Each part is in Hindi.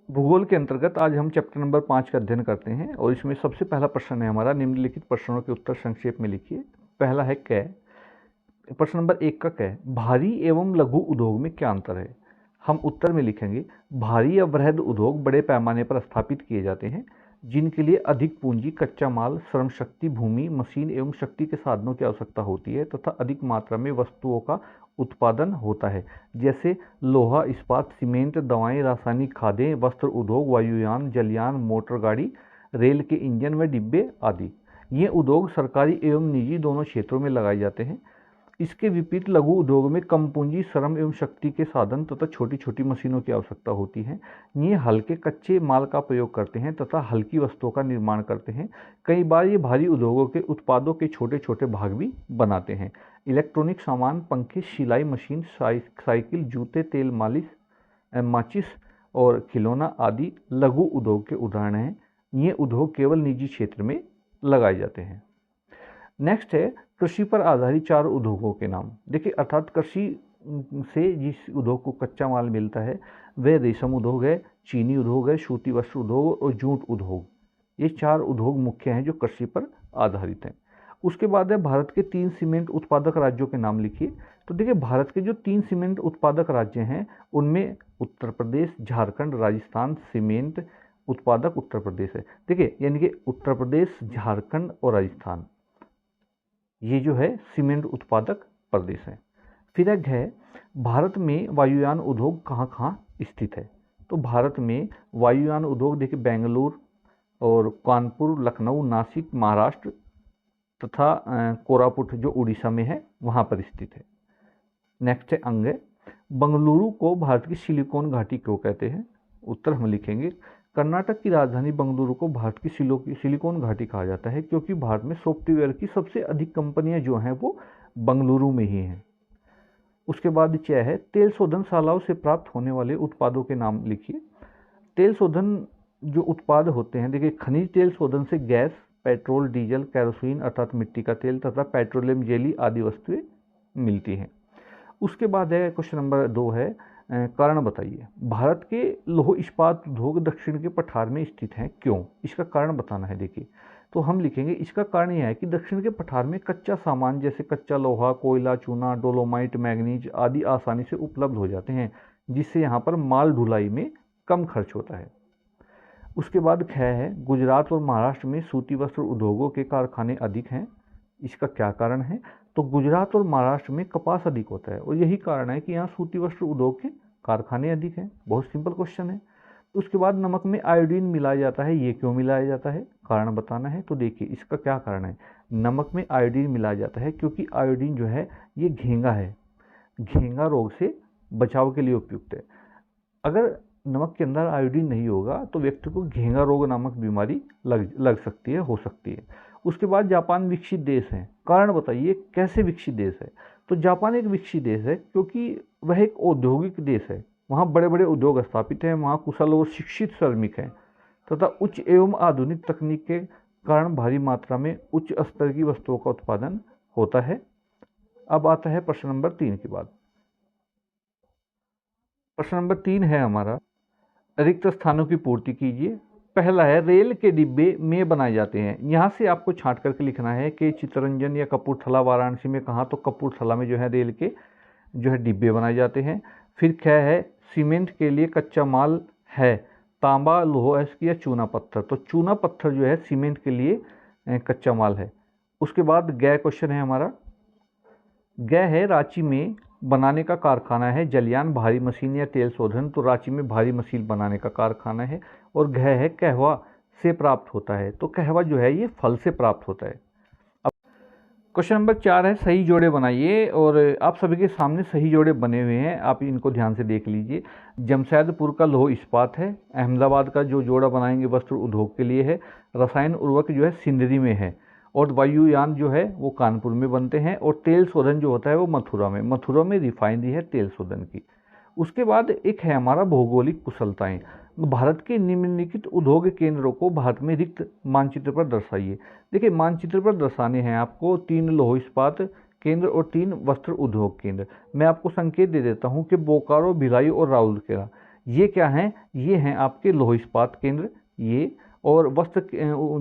भूगोल के अंतर्गत आज हम चैप्टर नंबर 5 का अध्ययन करते हैं और इसमें सबसे पहला प्रश्न है हमारा, निम्नलिखित प्रश्नों के उत्तर संक्षेप में लिखिए। पहला है कै। प्रश्न नंबर 1 का कै, भारी एवं लघु उद्योग में क्या अंतर है? हम उत्तर में लिखेंगे, भारी या वृहद उद्योग बड़े पैमाने पर स्थापित किए जाते हैं जिनके लिए अधिक पूंजी, कच्चा माल, श्रम शक्ति, भूमि, मशीन एवं शक्ति के साधनों की आवश्यकता होती है तथा अधिक मात्रा में वस्तुओं का उत्पादन होता है, जैसे लोहा, इस्पात, सीमेंट, दवाएं, रासायनिक खादें, वस्त्र उद्योग, वायुयान, जलयान, मोटर गाड़ी, रेल के इंजन व डिब्बे आदि। ये उद्योग सरकारी एवं निजी दोनों क्षेत्रों में लगाए जाते हैं। इसके विपरीत लघु उद्योग में कम पूंजी, श्रम एवं शक्ति के साधन तथा छोटी छोटी मशीनों की आवश्यकता होती है। ये हल्के कच्चे माल का प्रयोग करते हैं तथा हल्की वस्तुओं का निर्माण करते हैं। कई बार ये भारी उद्योगों के उत्पादों के छोटे छोटे भाग भी बनाते हैं। इलेक्ट्रॉनिक सामान, पंखे, सिलाई मशीन, साइकिल, जूते, तेल मालिश, माचिस और खिलौना आदि लघु उद्योग के उदाहरण हैं। ये उद्योग केवल निजी क्षेत्र में लगाए जाते हैं। नेक्स्ट है कृषि पर आधारित 4 उद्योगों के नाम। देखिए, अर्थात कृषि से जिस उद्योग को कच्चा माल मिलता है वह रेशम उद्योग है, चीनी उद्योग है, सूती वस्त्र उद्योग और जूट उद्योग। ये 4 उद्योग मुख्य हैं जो कृषि पर आधारित हैं। उसके बाद है भारत के 3 सीमेंट उत्पादक राज्यों के नाम लिखिए। तो देखिए, भारत के जो 3 सीमेंट उत्पादक राज्य हैं उनमें उत्तर प्रदेश, झारखंड, राजस्थान सीमेंट उत्पादक उत्तर प्रदेश है। देखिए, यानी कि उत्तर प्रदेश, झारखंड और राजस्थान, ये जो है सीमेंट उत्पादक प्रदेश है। फिर एक है, भारत में वायुयान उद्योग कहाँ कहाँ स्थित है? तो भारत में वायुयान उद्योग देखिए बेंगलुरु और कानपुर, लखनऊ, नासिक महाराष्ट्र तथा कोरापुट जो उड़ीसा में है वहाँ पर स्थित है। नेक्स्ट है अंग, बंगलुरु को भारत की सिलिकॉन घाटी क्यों कहते हैं? उत्तर हम लिखेंगे, कर्नाटक की राजधानी बंगलुरु को भारत की सिलिकॉन घाटी कहा जाता है क्योंकि भारत में सॉफ्टवेयर की सबसे अधिक कंपनियां जो हैं वो बंगलुरु में ही हैं। उसके बाद क्या है, तेल शोधनशालाओं से प्राप्त होने वाले उत्पादों के नाम लिखिए। तेल शोधन जो उत्पाद होते हैं, देखिए खनिज तेल शोधन से गैस, पेट्रोल, डीजल, केरोसिन अर्थात मिट्टी का तेल तथा पेट्रोलियम जेली आदि वस्तुएं मिलती हैं। उसके बाद है क्वेश्चन नंबर 2 है, कारण बताइए। भारत के लौह इस्पात उद्योग दक्षिण के पठार में स्थित हैं, क्यों? इसका कारण बताना है। देखिए, तो हम लिखेंगे इसका कारण यह है कि दक्षिण के पठार में कच्चा सामान जैसे कच्चा लोहा, कोयला, चूना, डोलोमाइट, मैग्नीज आदि आसानी से उपलब्ध हो जाते हैं, जिससे यहाँ पर माल ढुलाई में कम खर्च होता है। उसके बाद ख है, गुजरात और महाराष्ट्र में सूती वस्त्र उद्योगों के कारखाने अधिक हैं। इसका क्या कारण है? तो गुजरात और महाराष्ट्र में कपास अधिक होता है और यही कारण है कि यहाँ सूती वस्त्र उद्योग के कारखाने अधिक हैं। बहुत सिंपल क्वेश्चन है। उसके बाद नमक में आयोडीन मिलाया जाता है, ये क्यों मिलाया जाता है? कारण बताना है। तो देखिए, इसका क्या कारण है। नमक में आयोडीन मिलाया जाता है क्योंकि आयोडीन जो है ये घेंगा है, घेंगा रोग से बचाव के लिए उपयुक्त है। अगर नमक के अंदर आयोडीन नहीं होगा तो व्यक्ति को घेंगा रोग नामक बीमारी लग सकती है, हो सकती है। उसके बाद जापान विकसित देश है। कारण बताइए कैसे विकसित देश है? तो जापान एक विकसित देश है क्योंकि वह एक औद्योगिक देश है। वहाँ बड़े बड़े उद्योग स्थापित हैं, वहाँ कुशल और शिक्षित श्रमिक हैं तथा उच्च एवं आधुनिक तकनीक के कारण भारी मात्रा में उच्च स्तर की वस्तुओं का उत्पादन होता है। अब आता है प्रश्न नंबर 3 के बाद। प्रश्न नंबर 3 है हमारा, रिक्त स्थानों की पूर्ति कीजिए। पहला है, रेल के डिब्बे में बनाए जाते हैं। यहाँ से आपको छांट करके लिखना है कि चित्तरंजन या कपूरथला, वाराणसी में कहाँ? तो कपूरथला में जो है रेल के जो है डिब्बे बनाए जाते हैं। फिर क्या है, सीमेंट के लिए कच्चा माल है तांबा, लोहा या चूना पत्थर। तो चूना पत्थर जो है सीमेंट के लिए कच्चा माल है। उसके बाद गै क्वेश्चन है हमारा, गै है रांची में बनाने का कारखाना है जलयान, भारी मशीन या तेल शोधन। तो रांची में भारी मशीन बनाने का कारखाना है। और घ है कहवा से प्राप्त होता है। तो कहवा जो है ये फल से प्राप्त होता है। अब क्वेश्चन नंबर 4 है, सही जोड़े बनाइए। और आप सभी के सामने सही जोड़े बने हुए हैं, आप इनको ध्यान से देख लीजिए। जमशेदपुर का लौह इस्पात है, अहमदाबाद का जो जोड़ा बनाएंगे वस्त्र उद्योग के लिए है, रसायन उर्वरक जो है सिंदरी में है, और वायुयान जो है वो कानपुर में बनते हैं, और तेल शोधन जो होता है वो मथुरा में रिफाइनरी है तेल शोधन की। उसके बाद एक है हमारा भौगोलिक कुशलताएं। भारत के निम्नलिखित उद्योग केंद्रों को भारत में रिक्त मानचित्र पर दर्शाइए। देखिए, मानचित्र पर दर्शाने हैं आपको 3 लौह इस्पात केंद्र और 3 वस्त्र उद्योग केंद्र। मैं आपको संकेत दे देता हूं कि बोकारो, भिलाई और राउरकेला ये क्या हैं, ये हैं आपके लौह इस्पात केंद्र ये, और वस्त्र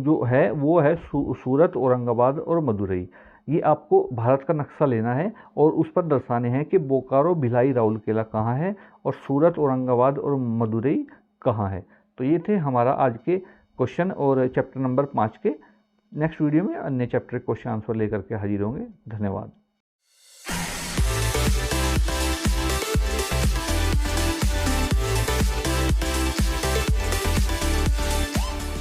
जो है वो है सूरत, औरंगाबाद और मदुरई। ये आपको भारत का नक्शा लेना है और उस पर दर्शाने हैं कि बोकारो, भिलाई, राउरकेला कहाँ है और सूरत, औरंगाबाद और मदुरई कहाँ है। तो ये थे हमारा आज के क्वेश्चन और चैप्टर नंबर 5 के। नेक्स्ट वीडियो में अन्य चैप्टर क्वेश्चन आंसर लेकर के हाजिर होंगे। धन्यवाद।